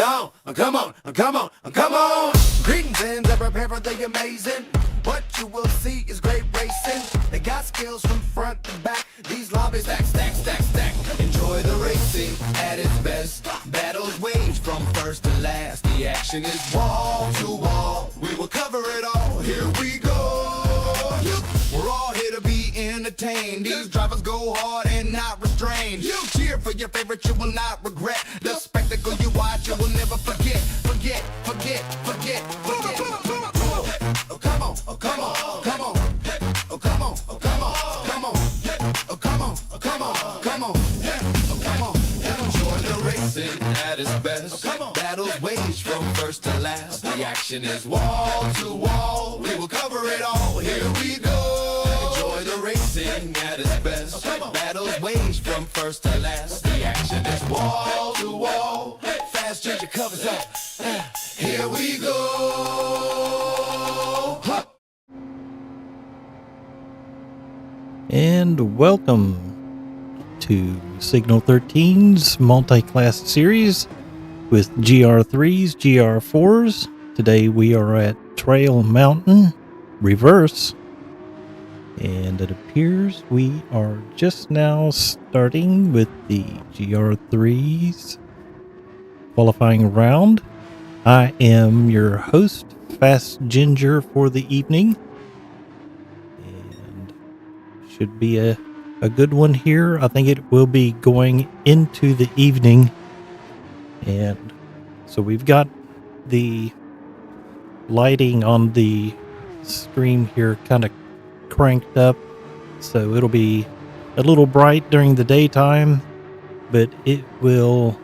Oh, come on, come on, come on. Greetings and prepare for the amazing. What you will see is great racing. They got skills from front to back. These lobbies stack, stack, stack, stack. Enjoy the racing at its best. Battles waged from first to last. The action is wall to wall. We will cover it all. Here we go. We're all here to be entertained. These drivers go hard and not restrained. You cheer for your favorite, you will not regret. The spectacle you watch, you will never forget. Forget, forget, forget, forget. Oh, come on, oh, come on, come on. Oh, come on, oh, come on, come on. Oh, come on, oh, come on, come on. Oh, come on. Enjoy the racing at its best. Battles waged from first to last. The action is wall to wall. We will cover it all. Here we go. Enjoy the racing at its best. Battles waged from first to last. The action is wall to wall. Fast change your covers up. Here we go. And welcome to Signal 13's multi-class series with GR3s, GR4s. Today we are at Trail Mountain Reverse, and it appears we are just now starting with the GR3s qualifying round. I am your host, Fast Ginger, for the evening, and should be a good one here. I think it will be going into the evening, and so we've got the lighting on the stream here kind of cranked up, so it'll be a little bright during the daytime, but it will,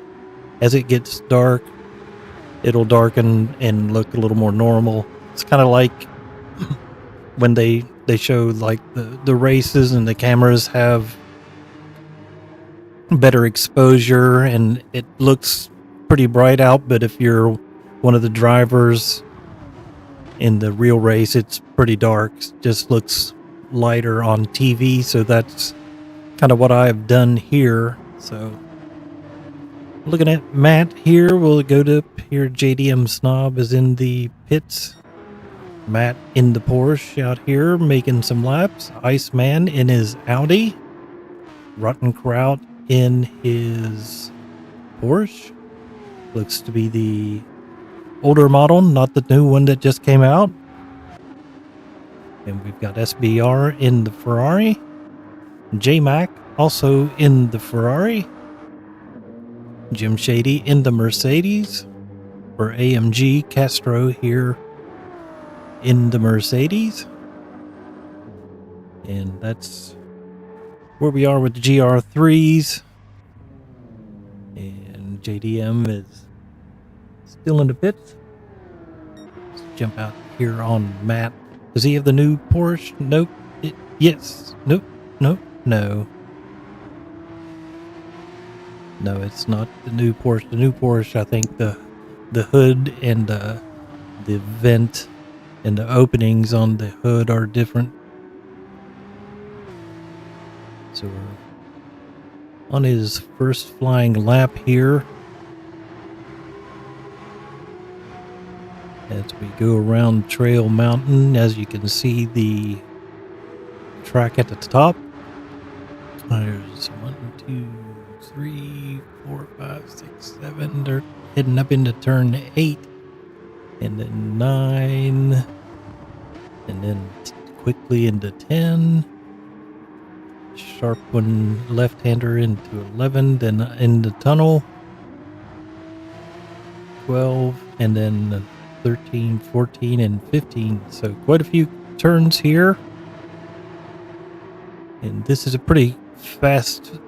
as it gets dark, it'll darken and look a little more normal. It's kind of like when they show like the races and the cameras have better exposure and it looks pretty bright out, but if you're one of the drivers in the real race, it's pretty dark. It just looks lighter on TV, so that's kind of what I've done here. So looking at Matt here, we'll go to here. JDM Snob is in the pits. Matt in the Porsche out here making some laps. Iceman in his Audi. Rotten Kraut in his Porsche. Looks to be the older model, not the new one that just came out. And we've got SBR in the Ferrari. J-Mac also in the Ferrari. Jim Shady in the Mercedes. For AMG, Castro here in the Mercedes. And that's where we are with the GR3s. And JDM is still in the pits. Let's jump out here on Matt. Does he have the new Porsche? Nope. Yes. Nope. Nope. No. No, it's not the new Porsche. The new Porsche, I think the hood and the vent and the openings on the hood are different. So we're on his first flying lap here. As we go around Trail Mountain, as you can see the track at the top. There's 1, 2, 3, 4, 5, 6, 7. They're heading up into turn 8. And then 9. And then quickly into 10. Sharp one left-hander into 11. Then in the tunnel. 12. And then 13, 14, and 15. So quite a few turns here. And this is a pretty fast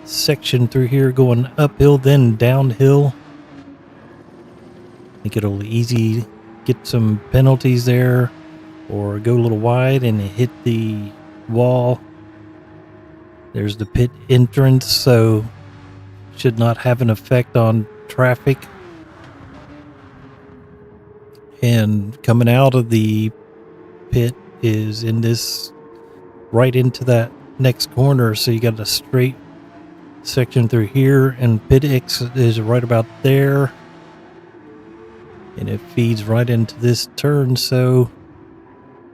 section through here, going uphill then downhill. I think it'll easy get some penalties there, or go a little wide and hit the wall. There's the pit entrance, so should not have an effect on traffic. And coming out of the pit is in this right into that next corner, so you got a straight section through here, and pit X is right about there. And it feeds right into this turn, so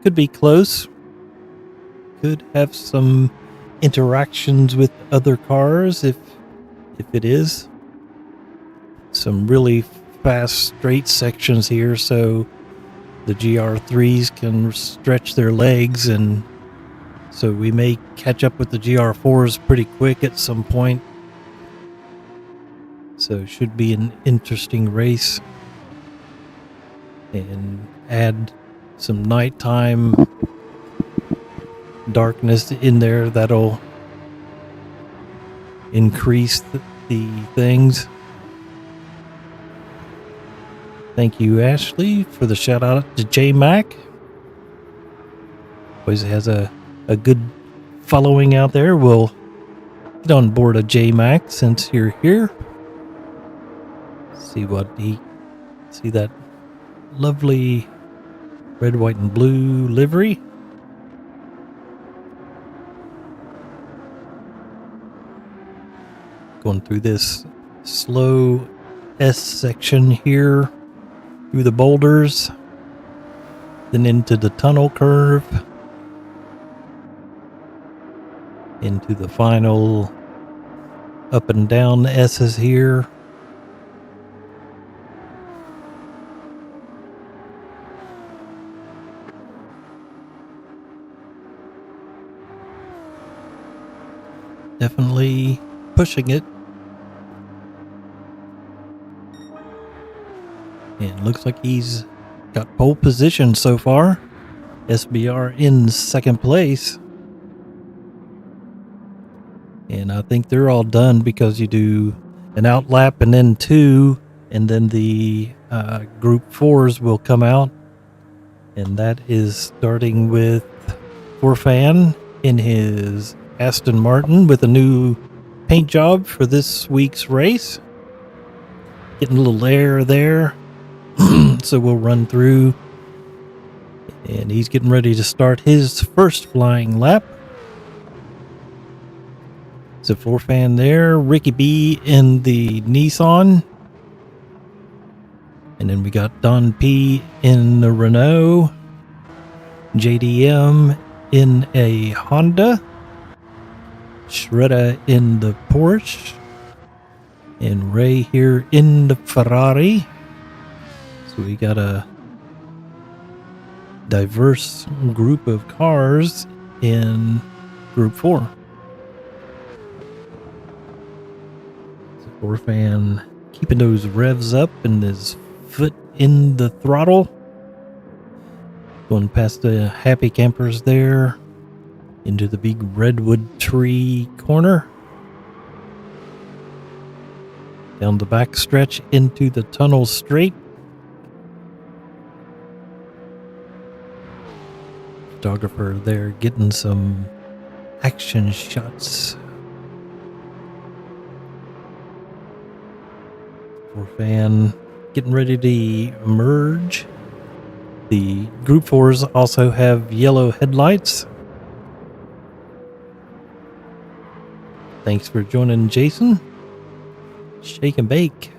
could be close. Could have some interactions with other cars if it is. Some really fast straight sections here, so the GR3s can stretch their legs, and so we may catch up with the GR4s pretty quick at some point. So it should be an interesting race. And add some nighttime darkness in there, that'll increase the things. Thank you, Ashley, for the shout out to J Mac. Always has a good following out there. We'll get on board a J Mac since you're here. See that lovely red, white, and blue livery. Going through this slow S section here, through the boulders, then into the tunnel curve, into the final up and down S's here. Definitely pushing it. And looks like he's got pole position so far. SBR in second place. And I think they're all done because you do an out lap and then two, and then the group fours will come out. And that is starting with Forfan in his Aston Martin with a new paint job for this week's race. Getting a little air there. So we'll run through. And he's getting ready to start his first flying lap. So Forfan there. Ricky B in the Nissan. And then we got Don P in the Renault. JDM in a Honda. Shredder in the Porsche. And Ray here in the Ferrari. So we got a diverse group of cars in Group 4. So Forfan keeping those revs up and his foot in the throttle. Going past the happy campers there. Into the big redwood tree corner. Down the back stretch into the tunnel straight. Photographer there getting some action shots. Forfan getting ready to emerge. The Group 4s also have yellow headlights. Thanks for joining, Jason. Shake and bake.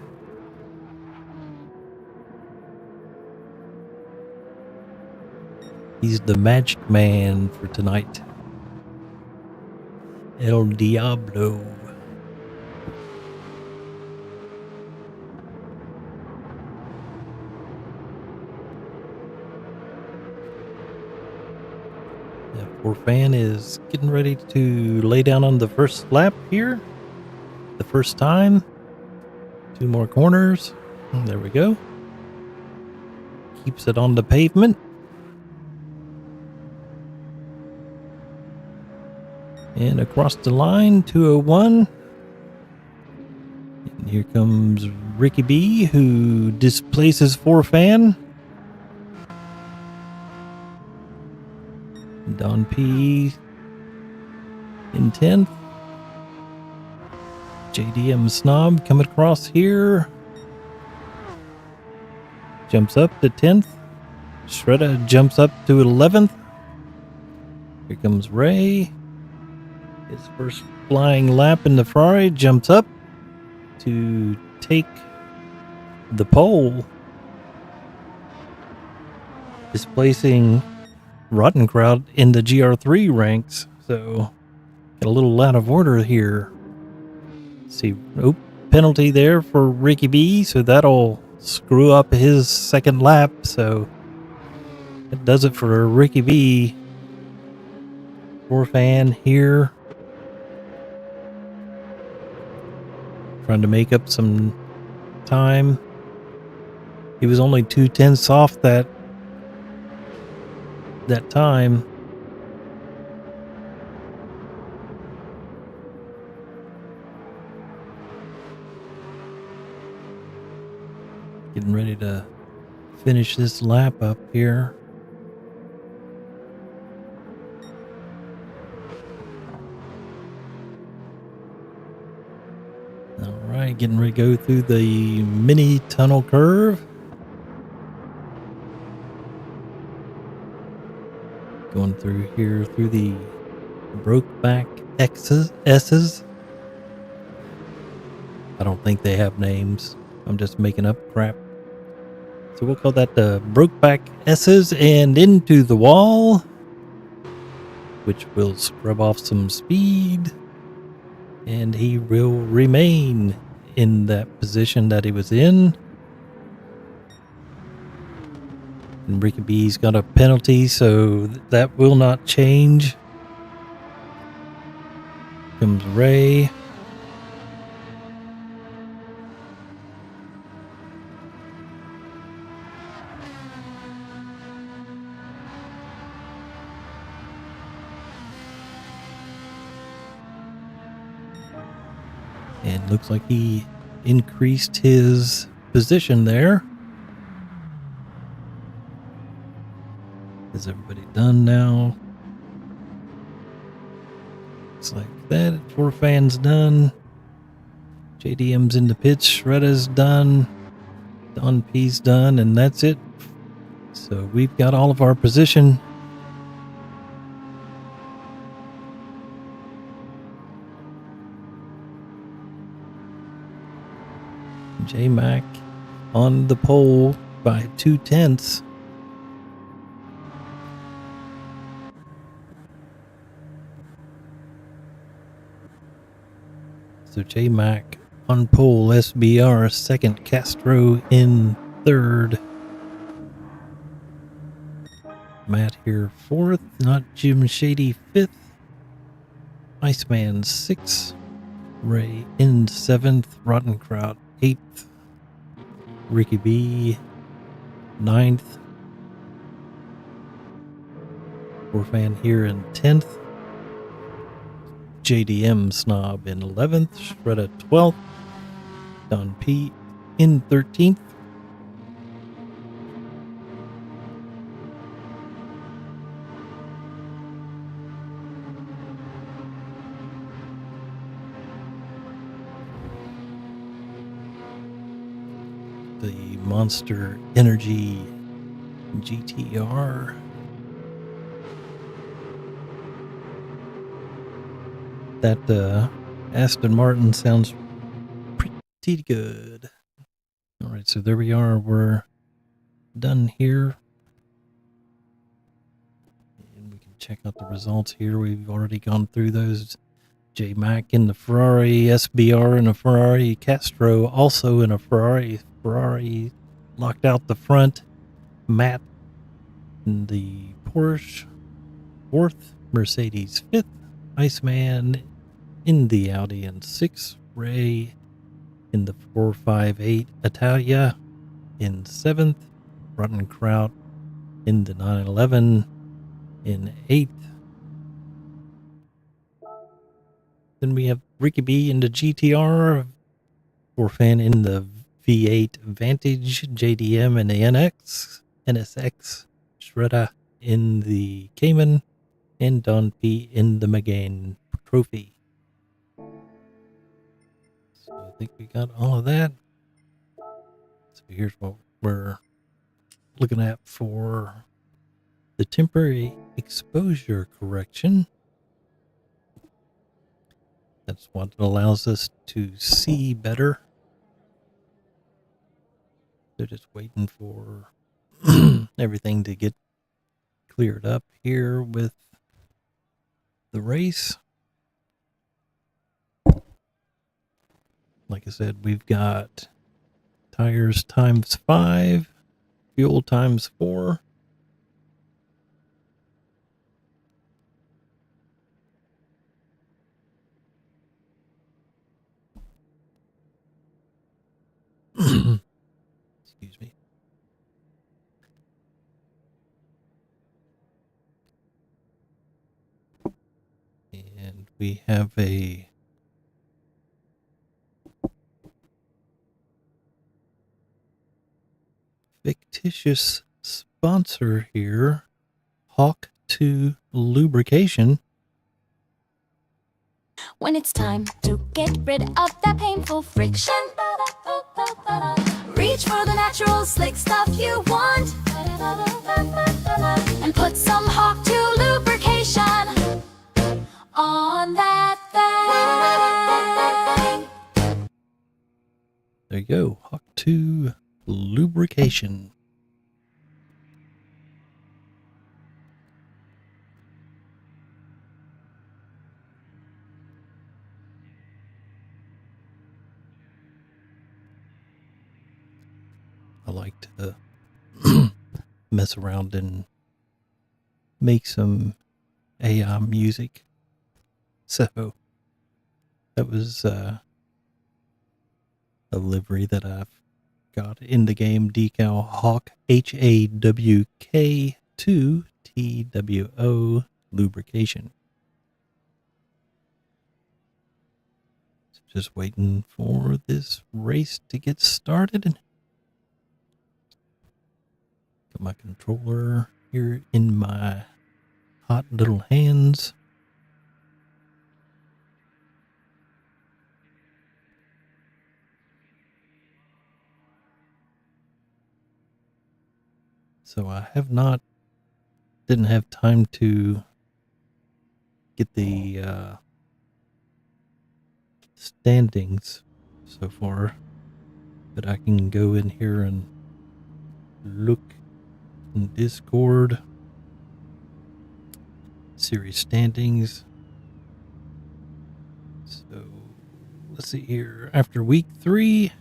He's the magic man for tonight. El Diablo. Forfan is getting ready to lay down on the first lap here. The first time. 2 more corners. There we go. Keeps it on the pavement. And across the line, 201. And here comes Ricky B, who displaces Forfan. Don P in 10th. JDM Snob coming across here. Jumps up to 10th. Shredder jumps up to 11th. Here comes Ray. His first flying lap in the Ferrari, jumps up to take the pole, displacing Rottenkraut in the GR3 ranks. So, got a little out of order here. Let's see, penalty there for Ricky B, so that'll screw up his second lap. So, that does it for Ricky B. Fan here, trying to make up some time. He was only 2/10 off that time. Getting ready to finish this lap up here. All right, getting ready to go through the mini tunnel curve. Going through here through the Brokeback S's. I don't think they have names. I'm just making up crap. So we'll call that the Brokeback S's, and into the wall, which will scrub off some speed. And he will remain in that position that he was in. And Ricky B's got a penalty, so that will not change. Comes Ray. And looks like he increased his position there. Is everybody done now? Looks like that. 4 fans done. JDM's in the pits. Shredda's done. Don P's done. And that's it. So we've got all of our position. J-Mac on the pole by 2/10. So J-Mac on pole, SBR second, Castro in third. Matt here fourth, not Jim Shady fifth. Iceman sixth. Ray in seventh, Rottenkraut eighth. Ricky B ninth. Fan here in 10th. JDM Snob in 11th. Shredda 12th. Don P in 13th. The Monster Energy GTR. That Aston Martin sounds pretty good. All right, so there we are. We're done here. And we can check out the results here. We've already gone through those. J-Mac in the Ferrari, SBR in a Ferrari, Castro also in a Ferrari. Ferrari locked out the front. Matt in the Porsche, 4th. Mercedes 5th. Iceman in the Audi in 6th. Ray in the 458 Italia in 7th. Rottenkraut in the 911 in 8th. Then we have Ricky B in the GTR, Fan in the V8 Vantage, JDM in the NSX, Shredda in the Cayman, and Don P in the Megane Trophy. So I think we got all of that. So here's what we're looking at for the temporary exposure correction. That's what allows us to see better. So just waiting for everything to get cleared up here with the race. Like I said, we've got tires times 5, fuel times 4. Excuse me. And we have a fictitious sponsor here, Hawk 2 Lubrication. When it's time to get rid of that painful friction, reach for the natural slick stuff you want and put some Hawk 2 lubrication on that thing. There you go, Hawk 2 Lubrication. I like to mess around and make some AI music. So that was a livery that I've got in the game, decal Hawk, HAWK 2 TWO Lubrication. So just waiting for this race to get started. Got my controller here in my hot little hands. So I didn't have time to get the standings so far, but I can go in here and look in Discord, series standings. So let's see here. After week 3,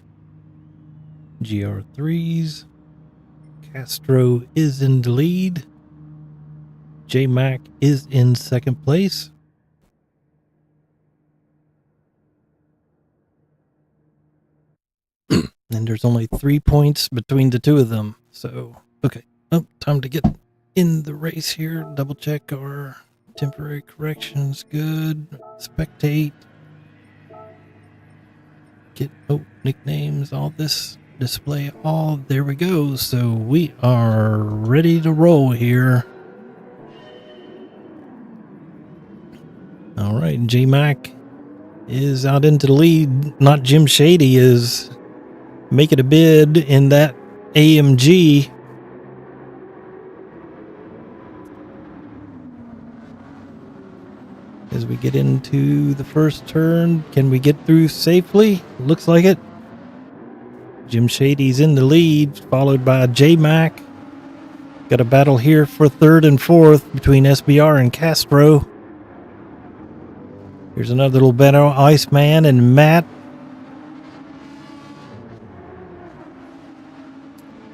GR3s, Castro is in the lead. J-Mac is in second place. And there's only 3 points between the two of them. So, okay. Oh, time to get in the race here. Double check our temporary corrections. Good. Spectate. Get, nicknames, all this. Display all. There we go. So we are ready to roll here. All right. J-Mac is out into the lead. Not Jim Shady is making a bid in that AMG. As we get into the first turn, can we get through safely? Looks like it. Jim Shady's in the lead, followed by J-Mac. Got a battle here for third and fourth between SBR and Castro. Here's another little battle, Iceman and Matt.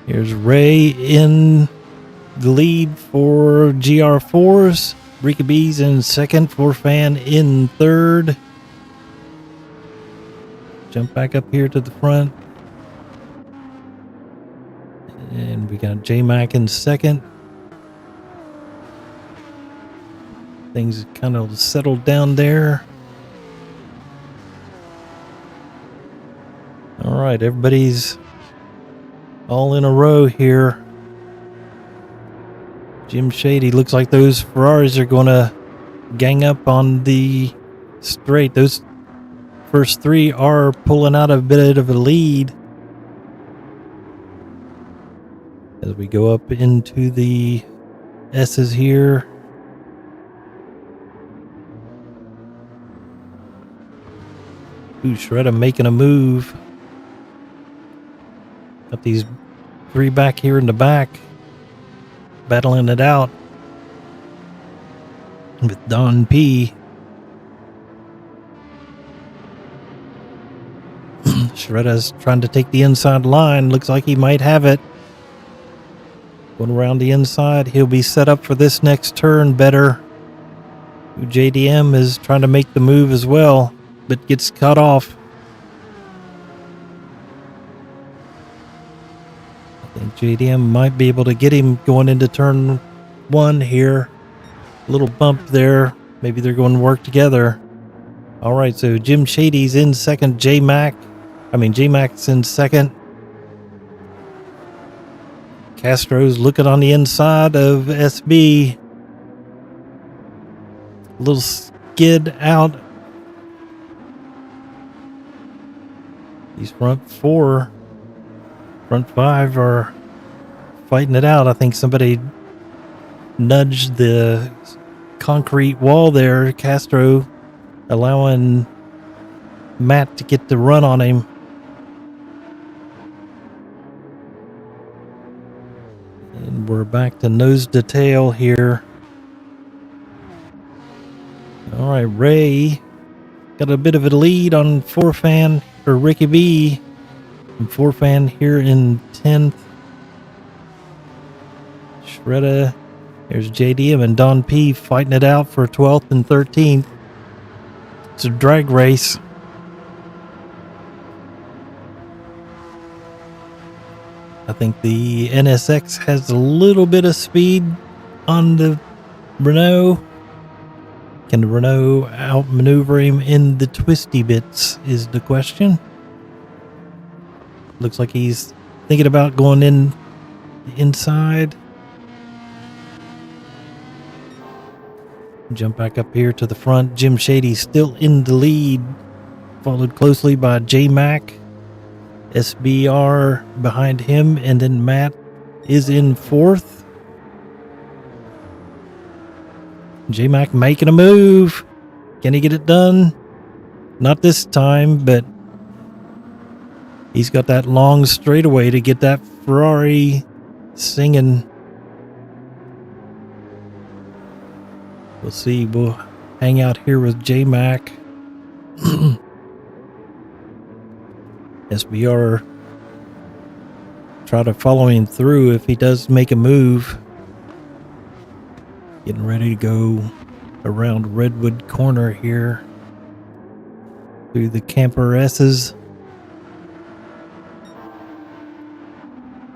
Here's Ray in the lead for GR4s. Rika B's in second. Fan in third. Jump back up here to the front. And we got J-Mac in second. Things kind of settled down there. All right, everybody's all in a row here. Jim Shady, looks like those Ferraris are going to gang up on the straight. Those first 3 are pulling out a bit of a lead. As we go up into the S's here. Ooh, Shredder making a move. Got these 3 back here in the back, battling it out with Don P. Shredder's trying to take the inside line. Looks like he might have it. Going around the inside. He'll be set up for this next turn better. JDM is trying to make the move as well, but gets cut off. I think JDM might be able to get him going into turn 1 here. A little bump there. Maybe they're going to work together. All right, so Jim Shady's in second. J-Mac's in second. Castro's looking on the inside of SB. A little skid out. These front 5 are fighting it out. I think somebody nudged the concrete wall there. Castro allowing Matt to get the run on him. And we're back to nose to tail here. All right, Ray got a bit of a lead on Forfan or Ricky B. And Forfan here in 10th. Shredder. There's JDM and Don P fighting it out for 12th and 13th. It's a drag race. I think the NSX has a little bit of speed on the Renault. Can the Renault outmaneuver him in the twisty bits is the question. Looks like he's thinking about going in inside. Jump back up here to the front. Jim Shady still in the lead, followed closely by J-Mac. SBR behind him, and then Matt is in 4th. J-Mac making a move. Can he get it done? Not this time, but he's got that long straightaway to get that Ferrari singing. We'll see. We'll hang out here with J-Mac. SBR try to follow him through if he does make a move. Getting ready to go around Redwood Corner here through the Camper S's.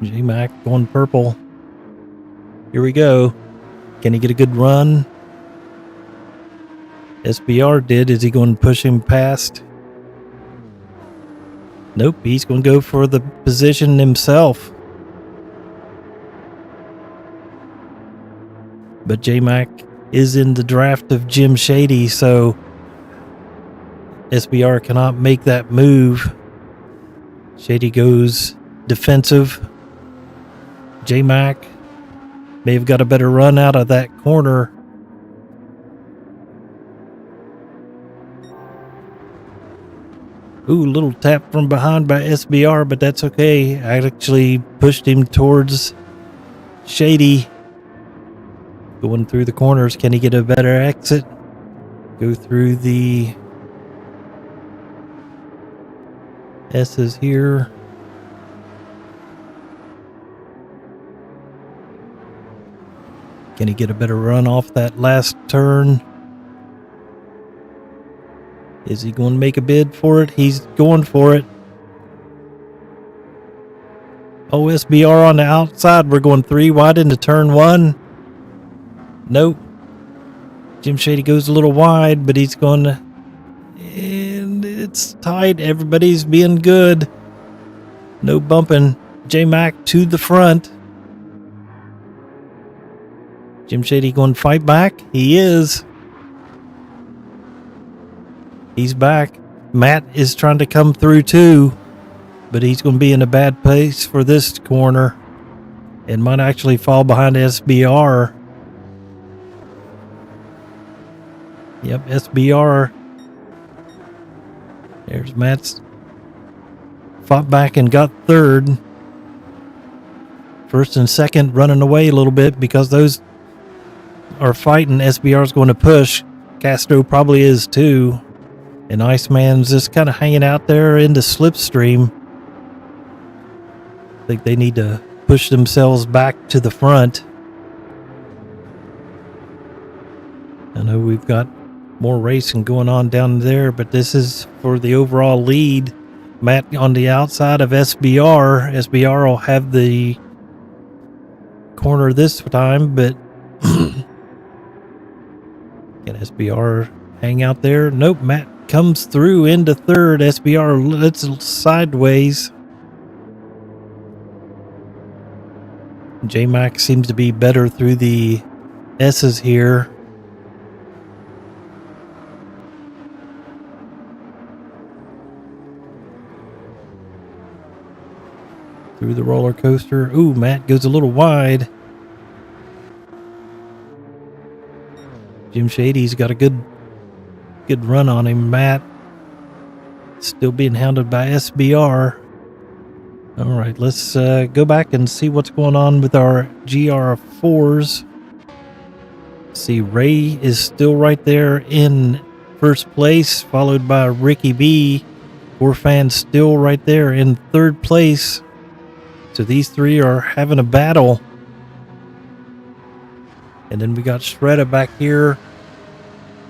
J-Mac going purple. Here we go. Can he get a good run? SBR did. Is he going to push him past? Nope, he's going to go for the position himself. But J-Mac is in the draft of Jim Shady, so SBR cannot make that move. Shady goes defensive. J-Mac may have got a better run out of that corner. Ooh, little tap from behind by SBR, but that's okay. I actually pushed him towards Shady. Going through the corners. Can he get a better exit? Go through the S's here. Can he get a better run off that last turn? Is he going to make a bid for it? He's going for it. Oh, SBR on the outside. We're going 3 wide into turn 1. Nope. Jim Shady goes a little wide, but he's going to... And it's tight. Everybody's being good. No bumping. J-Mac to the front. Jim Shady going to fight back? He is. He's back. Matt is trying to come through too, but he's going to be in a bad place for this corner and might actually fall behind SBR. Yep, SBR There's Matt's fought back and got third. First and second running away a little bit because those are fighting. SBR's going to push. Castro probably is too. And Iceman's just kind of hanging out there in the slipstream. I think they need to push themselves back to the front. I know we've got more racing going on down there, but this is for the overall lead. Matt on the outside of SBR. SBR will have the corner this time, but can SBR hang out there? Nope, Matt comes through into third. SBR lets sideways. J-Mac seems to be better through the S's here. Through the roller coaster. Ooh, Matt goes a little wide. Jim Shady's got a good run on him. Matt still being hounded by SBR. All right, let's go back and see what's going on with our GR4s. See, Ray is still right there in first place, followed by Ricky B. Orphan still right there in third place. So these three are having a battle. And then we got Shredda back here,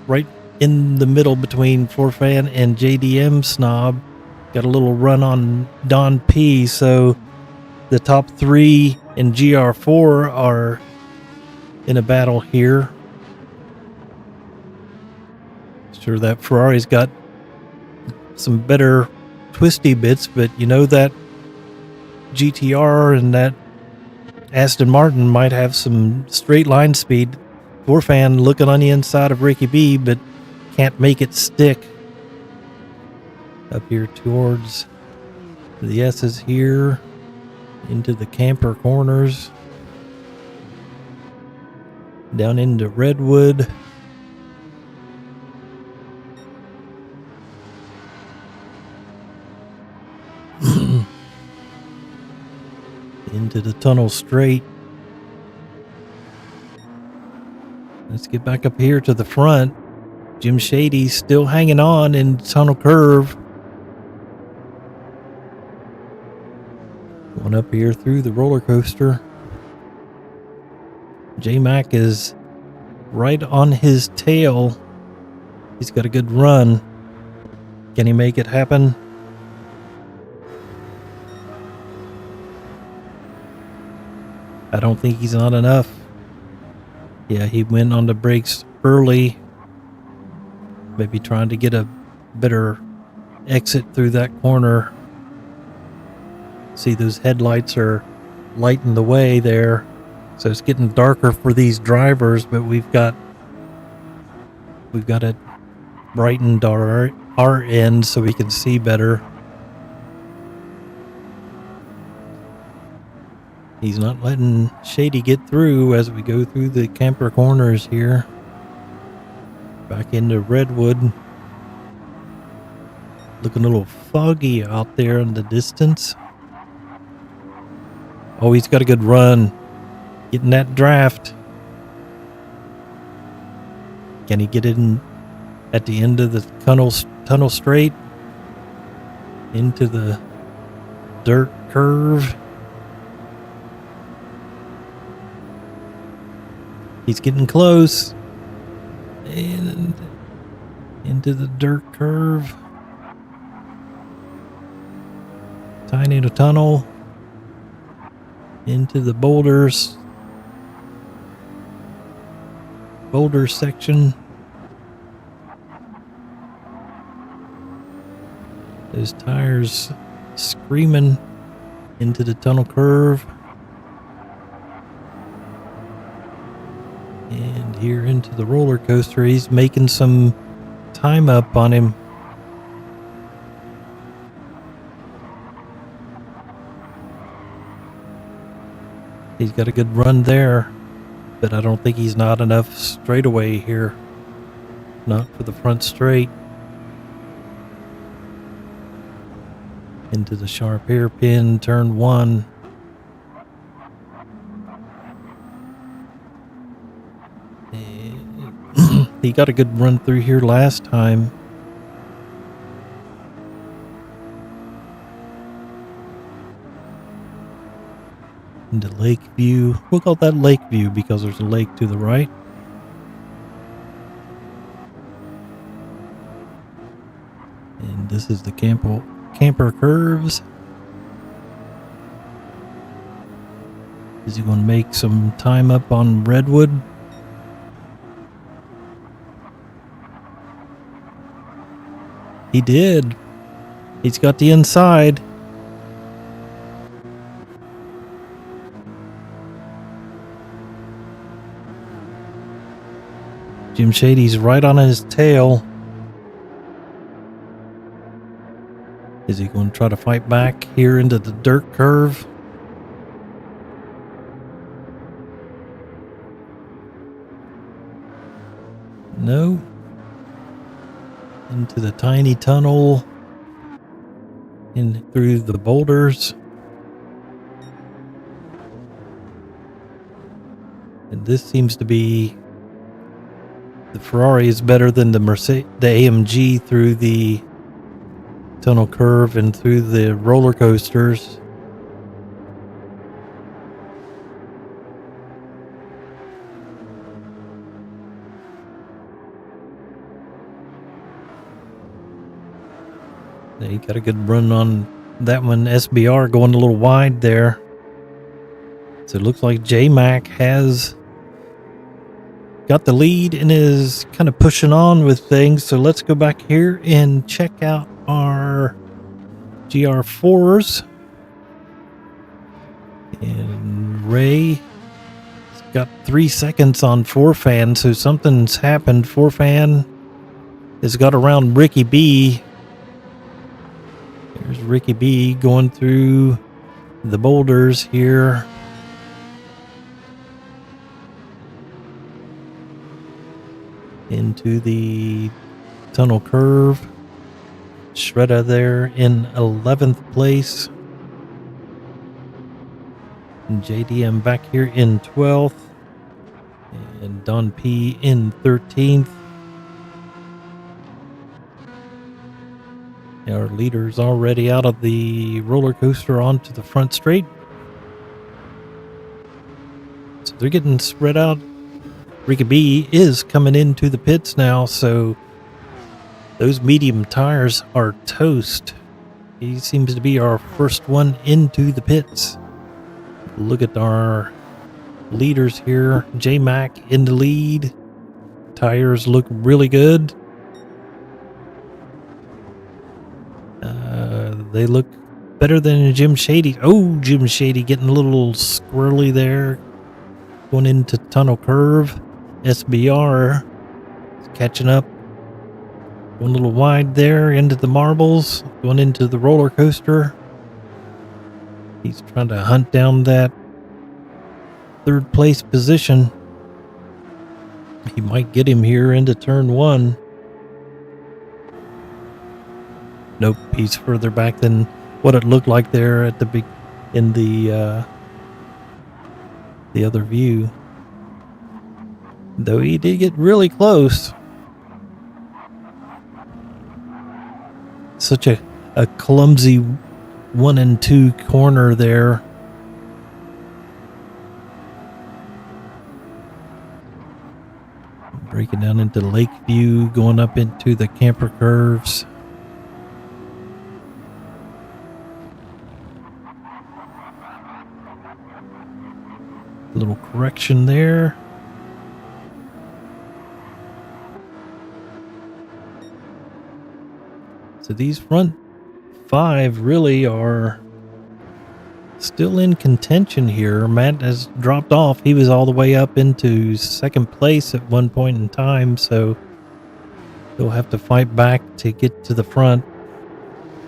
right in the middle between Forfan and JDM Snob. Got a little run on Don P. So the top three in GR4 are in a battle here. Sure that Ferrari's got some better twisty bits, but you know that GTR and that Aston Martin might have some straight line speed. Forfan looking on the inside of Ricky B, but can't make it stick. Up here towards the S's here, into the camper corners, down into Redwood. Into the tunnel straight. Let's get back up here to the front. Jim Shady's still hanging on in tunnel curve. Going up here through the roller coaster. J-Mac is right on his tail. He's got a good run. Can he make it happen? I don't think he's on enough. Yeah, he went on the brakes early. Maybe trying to get a better exit through that corner. See, those headlights are lighting the way there. So it's getting darker for these drivers, but we've got it brightened our end so we can see better. He's not letting Shady get through as we go through the camper corners here. Back into Redwood. Looking a little foggy out there in the distance. Oh, he's got a good run. Getting that draft. Can he get in at the end of the tunnel straight? Into the dirt curve. He's getting close. And into the dirt curve. Tiny to tunnel. Into the boulders. Boulder section. Those tires screaming into the tunnel curve. And here into the roller coaster. He's making some time up on him. He's got a good run there, but I don't think he's not enough straightaway here. Not for the front straight. Into the sharp hairpin, turn 1. And he got a good run through here last time. Into Lakeview. We'll call that Lakeview because there's a lake to the right. And this is the camper curves. Is he going to make some time up on Redwood? He did. He's got the inside. Jim Shady's right on his tail. Is he going to try to fight back here into the dirt curve? No. Into the tiny tunnel. In through the boulders. And this seems to be... The Ferrari is better than the AMG through the tunnel curve and through the roller coasters. He got a good run on that one. SBR going a little wide there. So it looks like J-Mac has got the lead and is kind of pushing on with things. So let's go back here and check out our GR4s. And Ray got 3 seconds on 4Fan, so something's happened. 4Fan has got around Ricky B. There's Ricky B going through the boulders here. Into the tunnel curve. Shredda there in 11th place. And JDM back here in 12th. And Don P in 13th. Our leader's already out of the roller coaster onto the front straight. So they're getting spread out. Ricky B is coming into the pits now, so those medium tires are toast. He seems to be our first one into the pits. Look at our leaders here. J-Mac in the lead. Tires look really good. They look better than Jim Shady. Oh, Jim Shady getting a little squirrely there. Going into tunnel curve. SBR is catching up. Going a little wide there into the marbles. Going into the roller coaster. He's trying to hunt down that 3rd place position. He might get him here into turn 1. Nope, he's further back than what it looked like there at the in the other view. Though he did get really close. Such a clumsy 1 and 2 corner there. Breaking down into Lakeview, going up into the camper curves. Little correction there. So these front 5 really are still in contention here. Matt has dropped off. He was all the way up into 2nd place at one point in time, so he'll have to fight back to get to the front.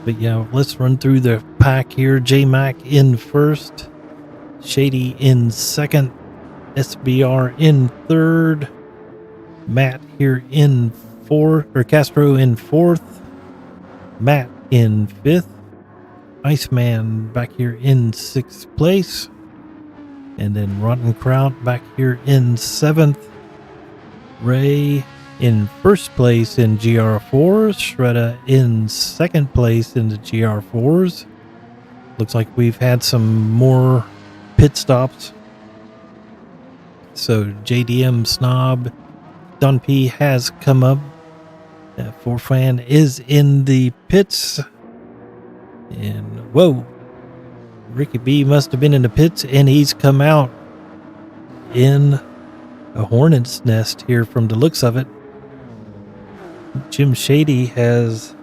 But yeah, let's run through the pack here. J-Mac in 1st. Shady in 2nd. SBR in 3rd. Matt here in 4th, or Castro in 4th. Matt in 5th. Iceman back here in 6th place. And then Rotten Kraut back here in 7th. Ray in 1st place in GR4s. Shredda in 2nd place in the GR4s. Looks like we've had some more pit stops. So JDM Snob, Don P has come up. 4Fan is in the pits. And whoa, Ricky B must have been in the pits, and he's come out in a hornet's nest here from the looks of it. Jim Shady has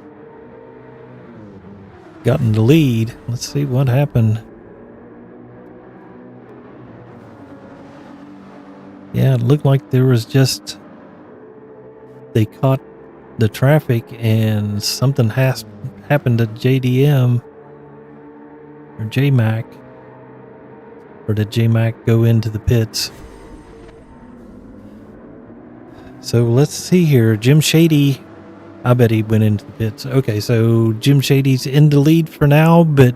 gotten the lead. Let's see what happened. Yeah, it looked like there was just, they caught the traffic and something has happened to JDM or JMac. Or did JMac go into the pits? So let's see here. Jim Shady, I bet he went into the pits. Okay, so Jim Shady's in the lead for now, but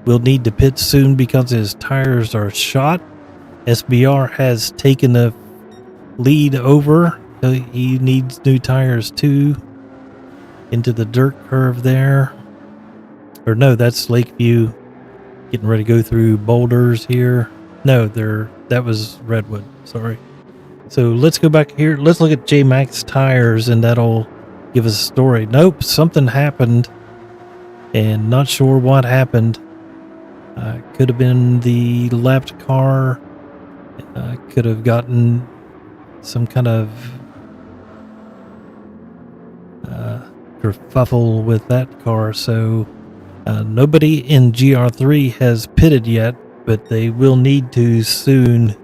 will need to pit soon because his tires are shot. SBR has taken the lead over. He needs new tires too. Into the dirt curve there. Or no, that's Lakeview. Getting ready to go through boulders here. No, that was Redwood. Sorry. So let's go back here. Let's look at J Mac's tires and that'll give us a story. Nope, something happened. And not sure what happened. Could have been the lapped car. Could have gotten some kind of kerfuffle with that car. So nobody in GR3 has pitted yet, but they will need to soon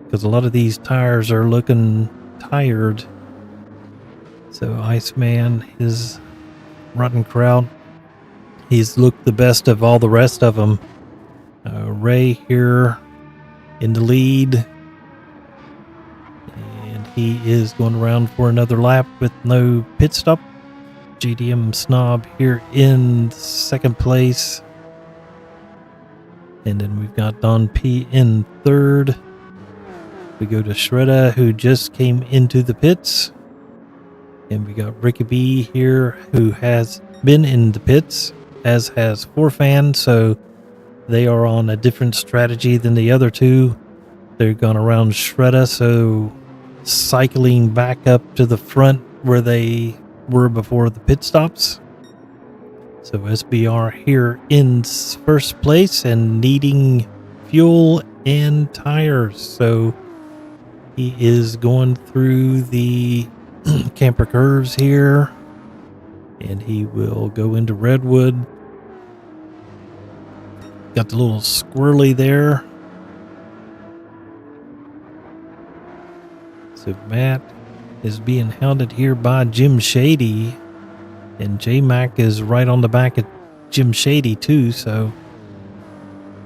because a lot of these tires are looking tired. So Iceman is Rotten Kraut. He's looked the best of all the rest of them. Ray here in the lead. And he is going around for another lap with no pit stop. JDM Snob here in 2nd place. And then we've got Don P in 3rd. We go to Shredda, who just came into the pits. And we got Ricky B here, who has been in the pits, as has 4Fan. So they are on a different strategy than the other two. They're gone around Shredda, so cycling back up to the front where they were before the pit stops. So SBR here in 1st place and needing fuel and tires. So he is going through the camper curves here, and he will go into Redwood. Got the little squirrely there. So Matt is being hounded here by Jim Shady, and J-Mac is right on the back of Jim Shady too. So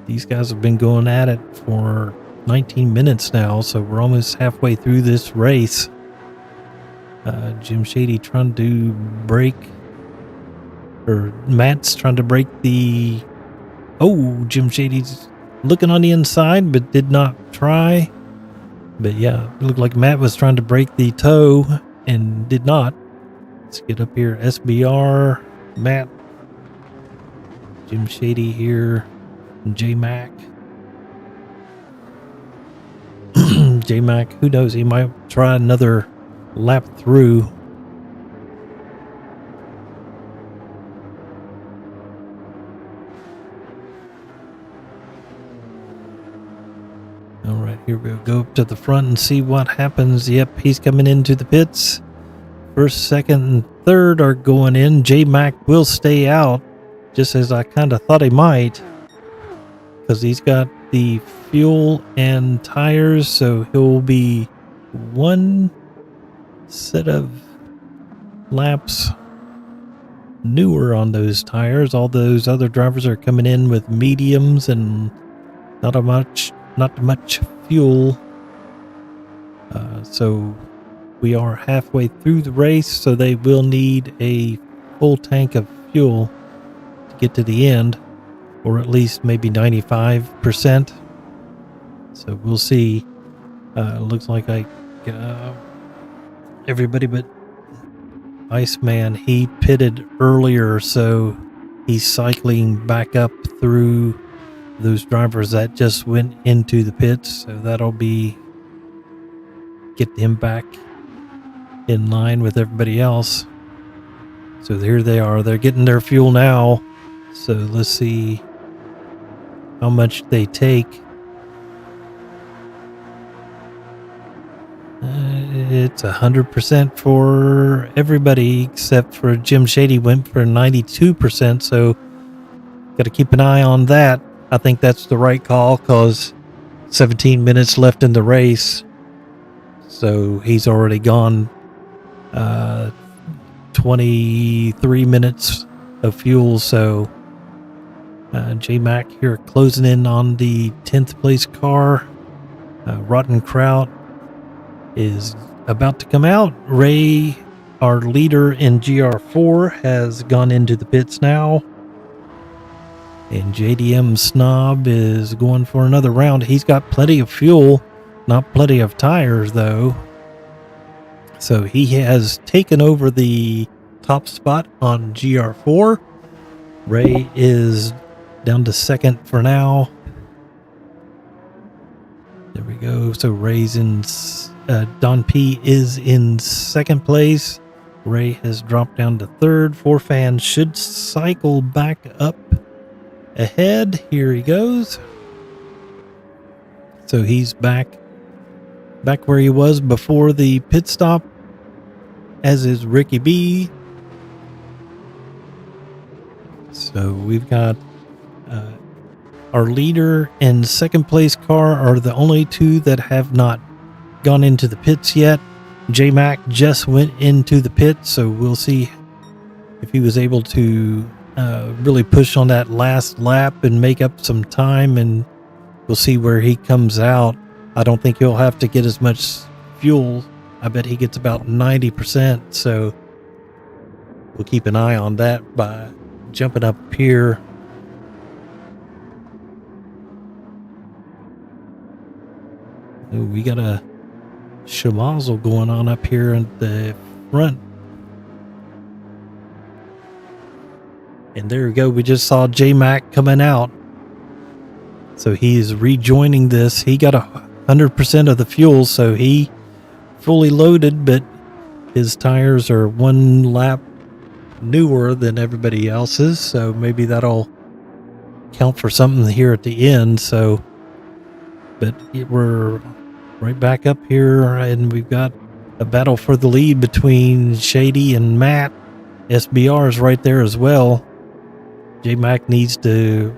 these guys have been going at it for 19 minutes now, so we're almost halfway through this race. Jim Shady trying to break, or Matt's trying to break the, oh, Jim Shady's looking on the inside but did not try. But yeah, it looked like Matt was trying to break the toe and did not. Let's get up here. SBR, Matt, Jim Shady here, and J-Mac. J-Mac, who knows, he might try another lap through. All right, here we'll go up to the front and see what happens. Yep, he's coming into the pits. 1st, 2nd, and 3rd are going in. J-Mac will stay out, just as I kind of thought he might, because he's got the fuel and tires, so he'll be one set of laps newer on those tires. All those other drivers are coming in with mediums and not much fuel. So we are halfway through the race, so they will need a full tank of fuel to get to the end. or at least maybe 95%. So we'll see. Looks like everybody but Iceman, he pitted earlier, so he's cycling back up through those drivers that just went into the pits. So that'll be get him back in line with everybody else. So here they are. They're getting their fuel now. So let's see how much they take. It's 100% for everybody except for Jim Shady went for 92%. So got to keep an eye on that. I think that's the right call because 17 minutes left in the race. So he's already gone 23 minutes of fuel. So J-Mac here closing in on the 10th place car. Rotten Kraut is about to come out. Ray, our leader in GR4, has gone into the pits now. And JDM Snob is going for another round. He's got plenty of fuel, not plenty of tires though. So he has taken over the top spot on GR4. Ray is down to second for now. There we go. So Ray's in, Don P is in second place. Ray has dropped down to third. Four fans should cycle back up ahead. Here he goes. So he's back where he was before the pit stop, as is Ricky B. So we've got our leader and second place car are the only two that have not gone into the pits yet. J-Mac just went into the pit, so we'll see if he was able to really push on that last lap and make up some time, and we'll see where he comes out. I don't think he'll have to get as much fuel. I bet he gets about 90%, so we'll keep an eye on that by jumping up here. Ooh, we got a schmozzle going on up here in the front. And there we go. We just saw J-Mac coming out. So he is rejoining this. He got 100% of the fuel, so he fully loaded, but his tires are one lap newer than everybody else's, so maybe that'll count for something here at the end. So, but we're right back up here, and we've got a battle for the lead between Shady and Matt. SBR is right there as well. J-Mac needs to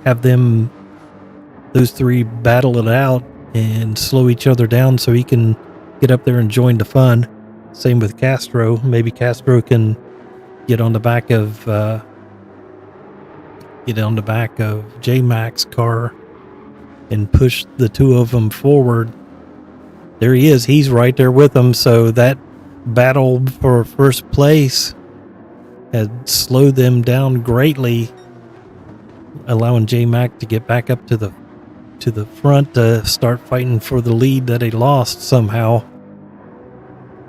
have those three battle it out and slow each other down so he can get up there and join the fun. Same with Castro. Maybe Castro can get on the back of J-Mac's car and push the two of them forward. There he is. He's right there with them. So that battle for first place had slowed them down greatly, allowing J-Mac to get back up to the front to start fighting for the lead that he lost somehow.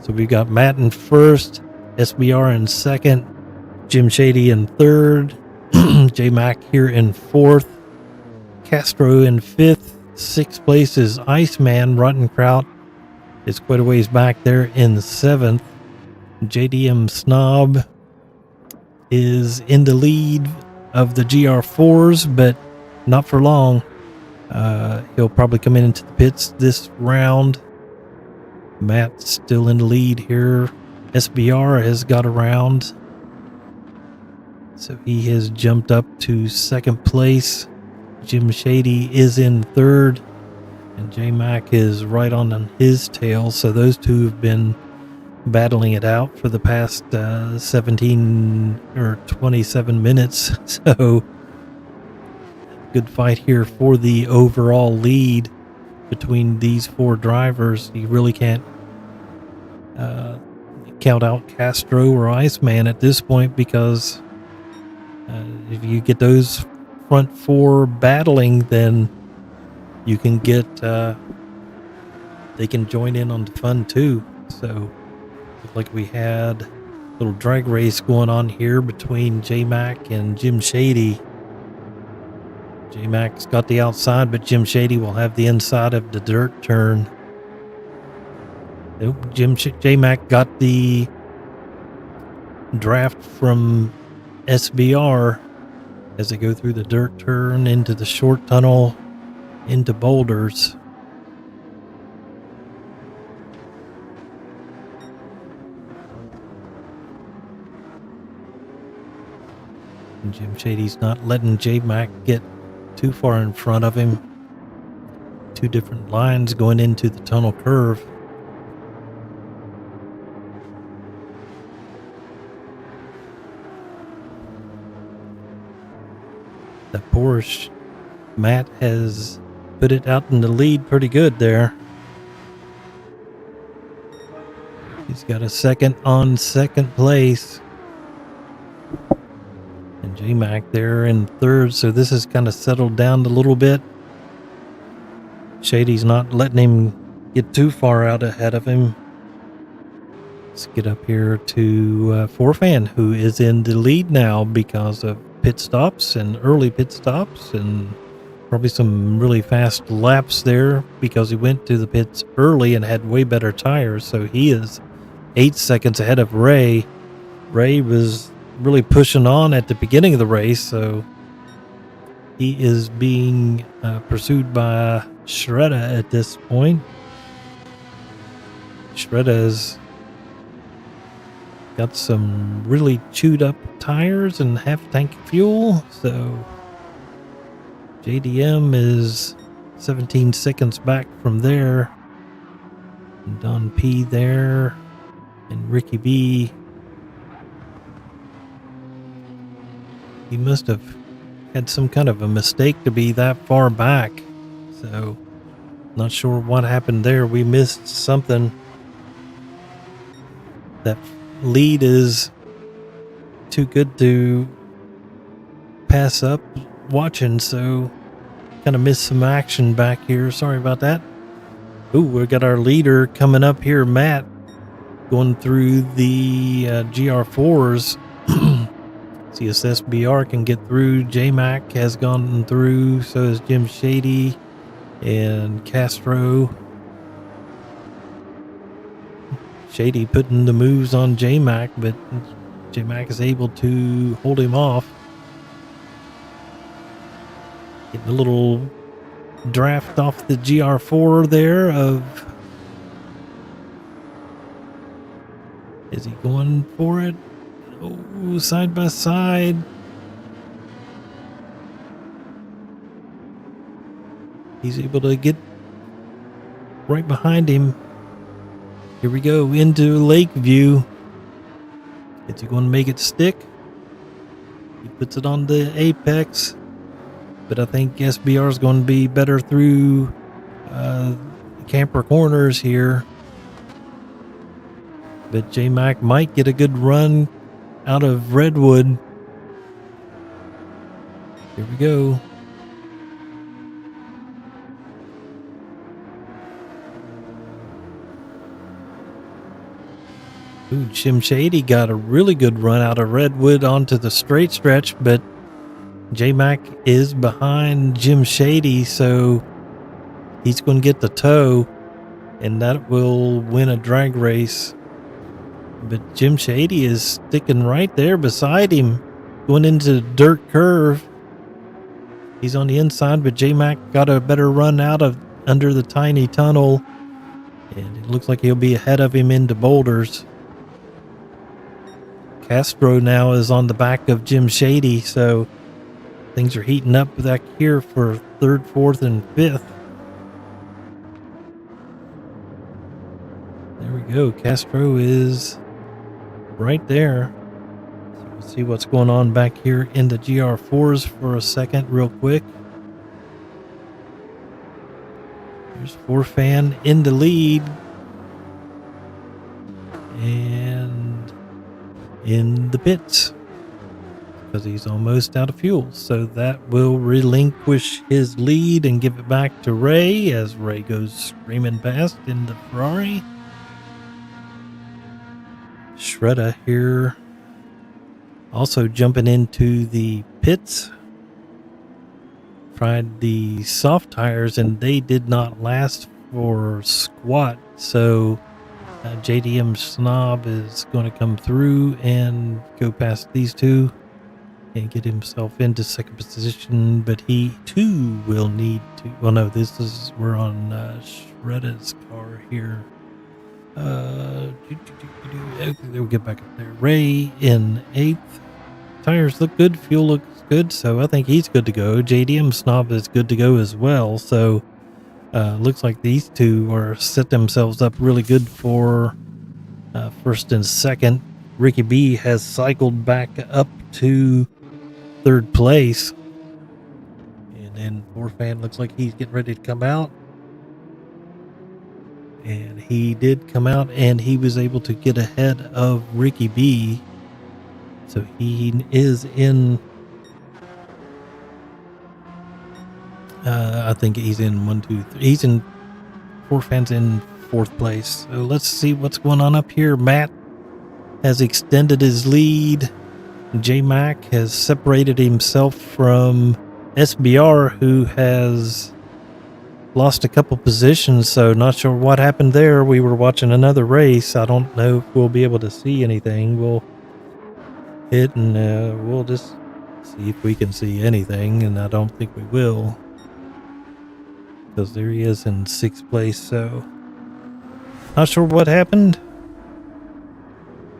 So we've got Matt in first, SBR in second, Jim Shady in third, J-Mac here in fourth, Castro in fifth. Sixth place is Iceman. Rotten Kraut is quite a ways back there in seventh. JDM Snob is in the lead of the GR4s, but not for long. He'll probably come into the pits this round. Matt's still in the lead here. SBR has got around, so he has jumped up to second place. Jim Shady is in third, and J-Mac is right on his tail. So those two have been battling it out for the past 17 or 27 minutes. So good fight here for the overall lead between these four drivers. You really can't count out Castro or Iceman at this point, because if you get those front four battling, then you can get they can join in on the fun too. So looked like we had a little drag race going on here between J-Mac and Jim Shady. J-Mac's got the outside, but Jim Shady will have the inside of the dirt turn. Nope, J-Mac got the draft from SBR as they go through the dirt turn into the short tunnel into boulders. And Jim Shady's not letting J-Mac get too far in front of him. Two different lines going into the tunnel curve. The Porsche, Matt has put it out in the lead pretty good there. He's got a second on second place. And J-Mac there in third, so this has kind of settled down a little bit. Shady's not letting him get too far out ahead of him. Let's get up here to Forfan, who is in the lead now because of pit stops and early pit stops and probably some really fast laps there because he went to the pits early and had way better tires. So he is 8 seconds ahead of Ray. Ray was really pushing on at the beginning of the race, so he is being pursued by Shredda at this point. Shredda's got some really chewed up tires and half tank fuel, so JDM is 17 seconds back from there. And Don P there and Ricky B. He must have had some kind of a mistake to be that far back, so not sure what happened there. We missed something. That lead is too good to pass up watching, so kind of missed some action back here. Sorry about that. Ooh, we got our leader coming up here, Matt, going through the GR4s. See if SBR can get through. J-Mac has gone through, so is Jim Shady and Castro. Shady putting the moves on J-Mac, but J-Mac is able to hold him off. Getting a little draft off the GR4 there of... Is he going for it? Oh, side by side. He's able to get right behind him. Here we go into Lakeview. Is he going to make it stick? He puts it on the apex. But I think SBR is going to be better through camper corners here. But J-Mac might get a good run out of Redwood. Here we go. Ooh, Jim Shady got a really good run out of Redwood onto the straight stretch, but J-Mac is behind Jim Shady, so he's going to get the tow, and that will win a drag race. But Jim Shady is sticking right there beside him, going into the dirt curve. He's on the inside, but J-Mac got a better run out of under the tiny tunnel, and it looks like he'll be ahead of him into boulders. Castro now is on the back of Jim Shady, so things are heating up back here for third, fourth, and fifth. There we go. Castro is right there. So we'll see what's going on back here in the GR4s for a second real quick. There's Forfan in the lead. And in the pits. because he's almost out of fuel. So that will relinquish his lead and give it back to Ray as Ray goes screaming past in the Ferrari. Shredder here also jumping into the pits. Tried the soft tires and they did not last for squat. So JDM Snob is going to come through and go past these two and get himself into second position, but he too will need to. Well, no, we're on Shredder's car here. Okay, we'll get back up there. Ray in 8th. Tires look good, fuel looks good, so I think he's good to go. JDM Snob is good to go as well, so looks like these two are set themselves up really good for first and second. Ricky B has cycled back up to 3rd place. And then Fan looks like he's getting ready to come out. And he did come out and he was able to get ahead of Ricky B. So he is in, I think he's in 1, 2, 3. He's in, Fan's in 4th place. So let's see what's going on up here. Matt has extended his lead. J-Mac has separated himself from SBR, who has lost a couple positions, so not sure what happened there. We were watching another race. I don't know if we'll be able to see anything. We'll hit and we'll just see if we can see anything, and I don't think we will, because there he is in 6th place, so not sure what happened.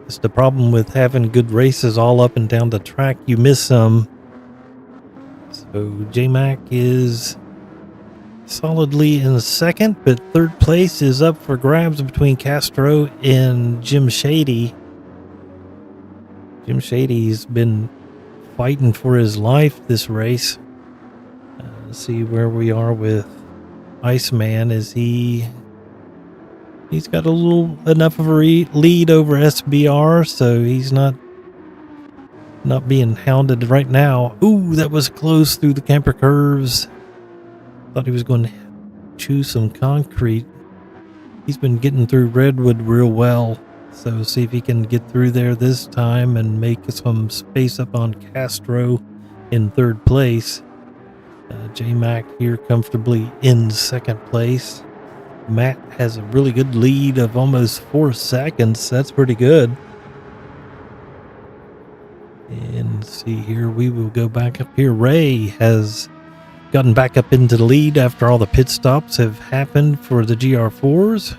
It's the problem with having good races all up and down the track. You miss some. So J-Mac is solidly in 2nd, but 3rd place is up for grabs between Castro and Jim Shady. Jim Shady's been fighting for his life this race. Let's see where we are with Iceman. He's got a little enough of a lead over SBR, so he's not being hounded right now. Ooh, that was close through the camper curves. Thought he was going to chew some concrete. He's been getting through Redwood real well, so see if he can get through there this time and make some space up on Castro in 3rd place. J-Mac here comfortably in 2nd place. Matt has a really good lead of almost 4 seconds. That's pretty good. And see here, we will go back up here. Ray has gotten back up into the lead after all the pit stops have happened for the GR4s.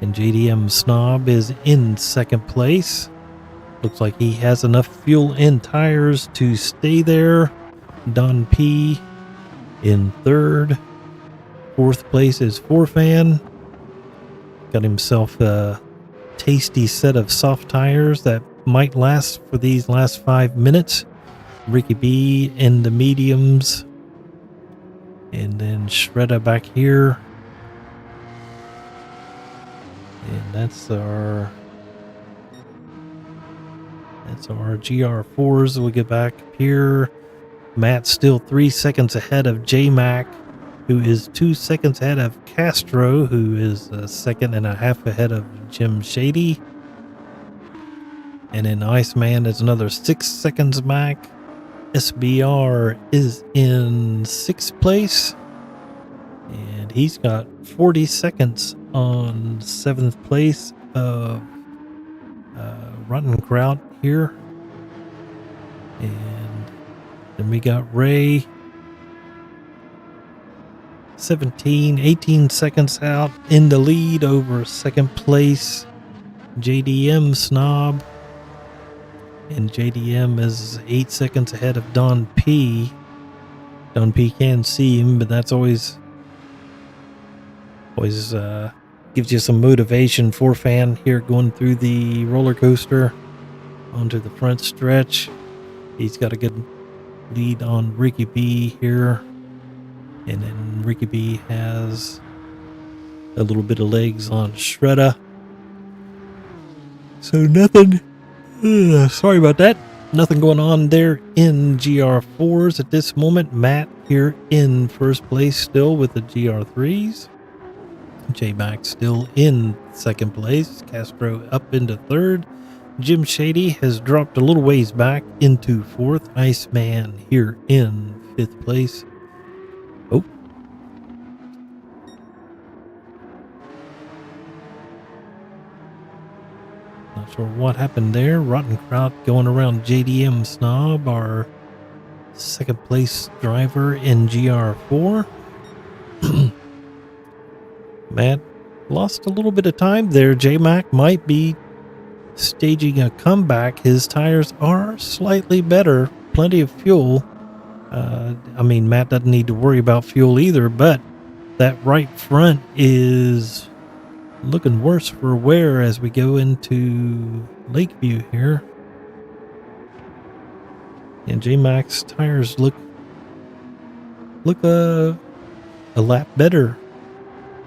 And JDM Snob is in 2nd place. Looks like he has enough fuel and tires to stay there. Don P in 3rd. 4th place is Fan. Got himself a tasty set of soft tires that might last for these last 5 minutes. Ricky B in the mediums. And then Shredder back here. And that's our GR4s. We'll get back here. Matt's still 3 seconds ahead of J-Mac, who is 2 seconds ahead of Castro, who is a second and a half ahead of Jim Shady. And then Iceman is another 6 seconds back. SBR is in 6th place. And he's got 40 seconds on 7th place of Rotten Kraut here. And then we got Ray 18 seconds out in the lead over 2nd place JDM Snob. And JDM is 8 seconds ahead of Don P. Don P can see him, but that's always gives you some motivation. Fan here going through the roller coaster onto the front stretch. He's got a good lead on Ricky B here. And then Ricky B has a little bit of legs on Shredder. So nothing. Sorry about that. Nothing going on there in GR4s at this moment. Matt here in first place still with the GR3s. J-Mac still in second place. Castro up into third. Jim Shady has dropped a little ways back into fourth. Iceman here in fifth place. Oh. Not sure what happened there. Rotten Crowd going around JDM Snob, our second place driver in GR4. Matt lost a little bit of time there. J-Mac might be staging a comeback. His tires are slightly better. Plenty of fuel. Matt doesn't need to worry about fuel either, but that right front is looking worse for wear as we go into Lakeview here. And J-Mac's tires look a lap better.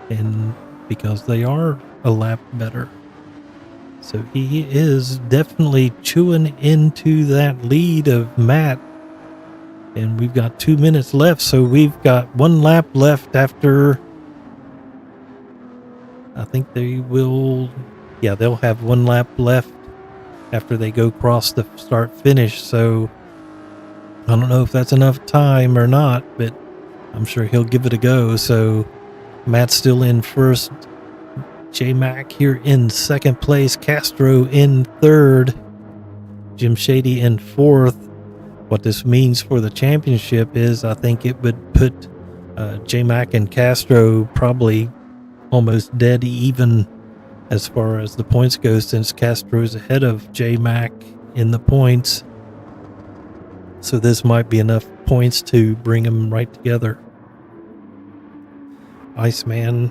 And because they are a lap better. So he is definitely chewing into that lead of Matt. And we've got 2 minutes left, so we've got 1 lap left after. I think they will. Yeah, they'll have 1 lap left after they go across the start finish. So I don't know if that's enough time or not, but I'm sure he'll give it a go. So Matt's still in first. J-Mac here in second place. Castro in third. Jim Shady in fourth. What this means for the championship is I think it would put J-Mac and Castro probably almost dead even as far as the points go, since Castro's ahead of J-Mac in the points. So this might be enough points to bring them right together. Iceman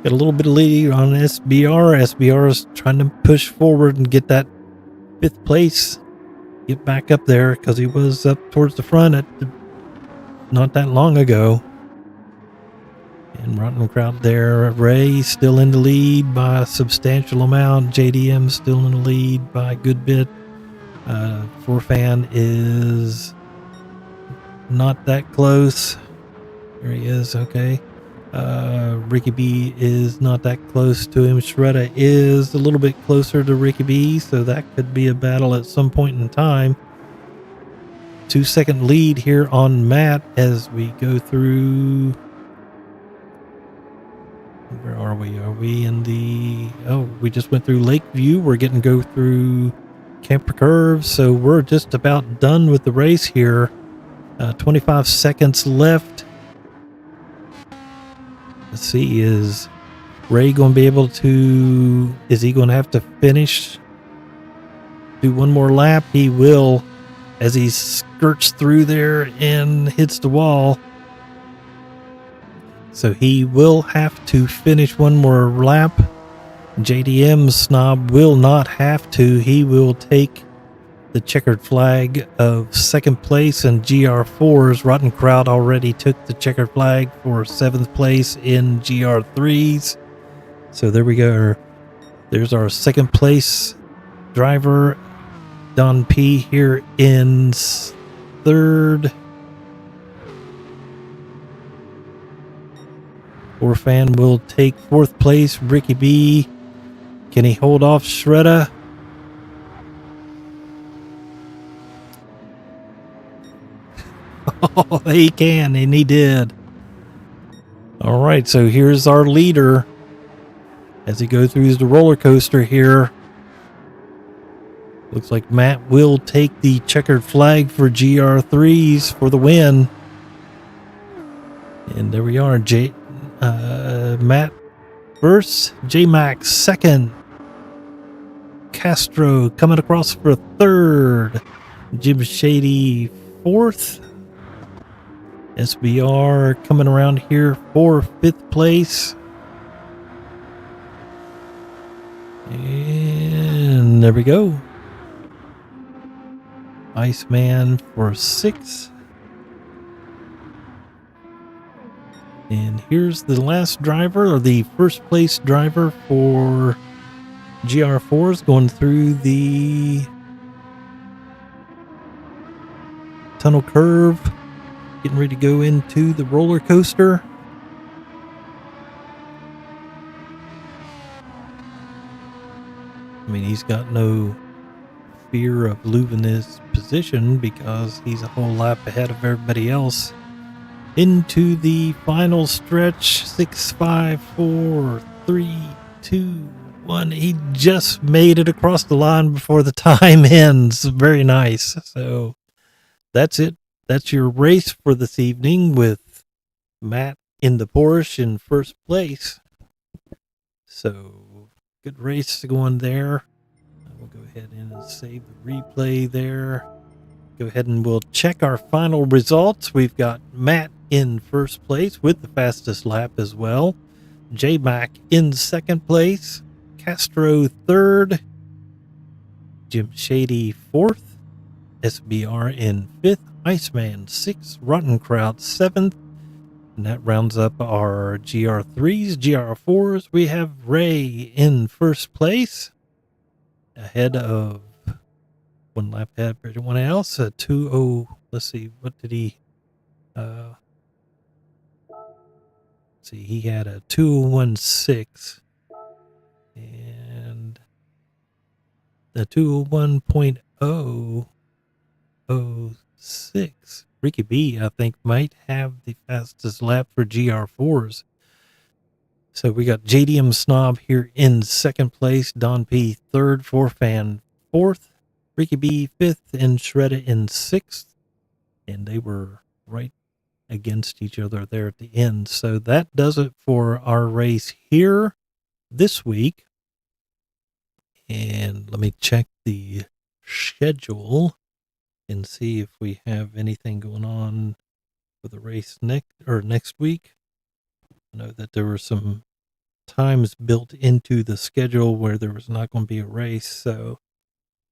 got a little bit of lead on SBR. SBR is trying to push forward and get that 5th place. Get back up there because he was up towards the front not that long ago. And Rotten Crowd there. Ray still in the lead by a substantial amount. JDM still in the lead by a good bit. Forfan is not that close. There he is. Okay. Ricky B is not that close to him. Shredder is a little bit closer to Ricky B, so that could be a battle at some point in time. 2-second lead here on Matt as we go through. Where are we? Are we in the... Oh, we just went through Lakeview. We're getting to go through Camper Curve, so we're just about done with the race here. 25 seconds left. Let's see, is Ray going to be able to... Is he going to have to finish? Do one more lap? He will, as he skirts through there and hits the wall. So he will have to finish one more lap. JDM Snob will not have to. He will take the checkered flag of second place, and GR4's Rotten Crowd already took the checkered flag for 7th place in GR3s. So there we go. There's our second place driver, Don P, here in third. Orfan will take 4th place. Ricky B, can he hold off Shredder? Oh, he can, and he did. All right, so here's our leader as he goes through the roller coaster here. Looks like Matt will take the checkered flag for GR3s for the win. And there we are. Matt first, J-Mac second. Castro coming across for third. Jim Shady fourth. SBR coming around here for 5th place. And there we go. Iceman for 6th. And here's the last driver, or the first place driver for GR4s, going through the tunnel curve. Getting ready to go into the roller coaster. I mean, he's got no fear of losing his position because he's a whole lap ahead of everybody else. Into the final stretch. 6, 5, 4, 3, 2, 1. He just made it across the line before the time ends. Very nice. So that's it. That's your race for this evening with Matt in the Porsche in first place. So good race going there. We'll go ahead and save the replay there. Go ahead and we'll check our final results. We've got Matt in first place with the fastest lap as well. J-Mac in second place. Castro third. Jim Shady fourth. SBR in fifth. Iceman sixth. Rotten Crowd seventh. And that rounds up our GR3s, GR4s. We have Ray in first place, ahead of one lap ahead of everyone else. Let's see, what did he, he had a 2:01.6 and the 2:01.006. Ricky B, I think, might have the fastest lap for GR4s. So we got JDM Snob here in second place, Don P third, 4Fan fourth, Ricky B fifth, and Shredda in sixth. And they were right against each other there at the end. So that does it for our race here this week. And let me check the schedule and see if we have anything going on for the race next week. I know that there were some times built into the schedule where there was not going to be a race. So,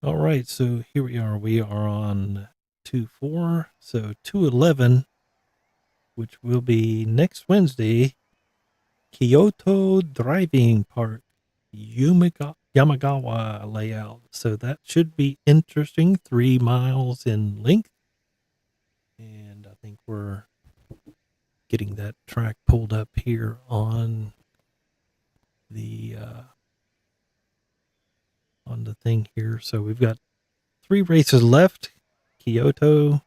all right. So here we are. We are on 2/4. So 2/11, which will be next Wednesday, Kyoto Driving Park, Yamagawa layout. So that should be interesting. 3 miles in length. And I think we're getting that track pulled up here on the thing here. So we've got 3 races left: Kyoto,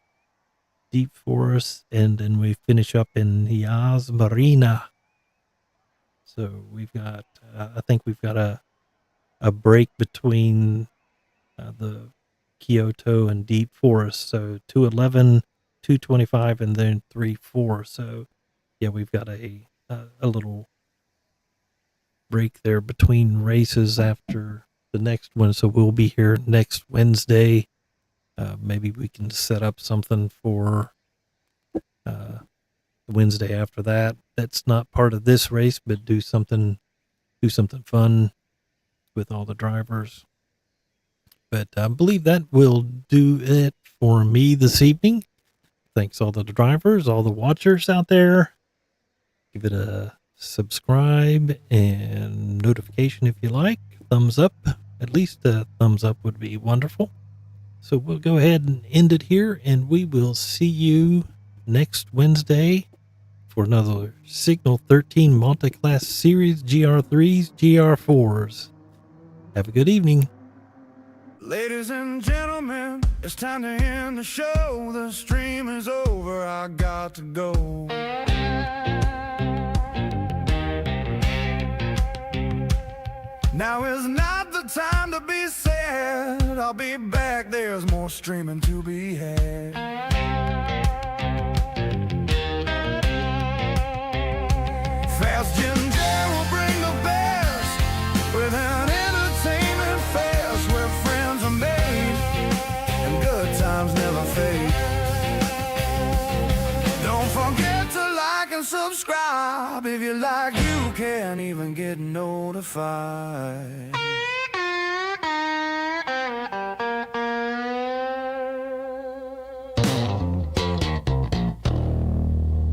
Deep Forest, and then we finish up in Yas Marina. So we've got, I think we've got a break between the Kyoto and Deep Forest. So 2:11, 2:25, and then 3:4. So yeah, we've got a little break there between races after the next one. So we'll be here next Wednesday. Maybe we can set up something for the Wednesday after that. That's not part of this race, but do something fun with all the drivers. But I believe that will do it for me this evening. Thanks all the drivers, all the watchers out there. Give it a subscribe and notification if you like. Thumbs up. At least a thumbs up would be wonderful. So we'll go ahead and end it here, and we will see you next Wednesday for another Signal 13 Multi-Class Series GR3s, GR4s. Have a good evening. Ladies and gentlemen, it's time to end the show. The stream is over, I got to go. Now is not the time to be sad. I'll be back, there's more streaming to be had. Fast Ginger will bring the best with an entertainment fest where friends are made and good times never fade. Don't forget to like and subscribe. If you like, you can't even get notified.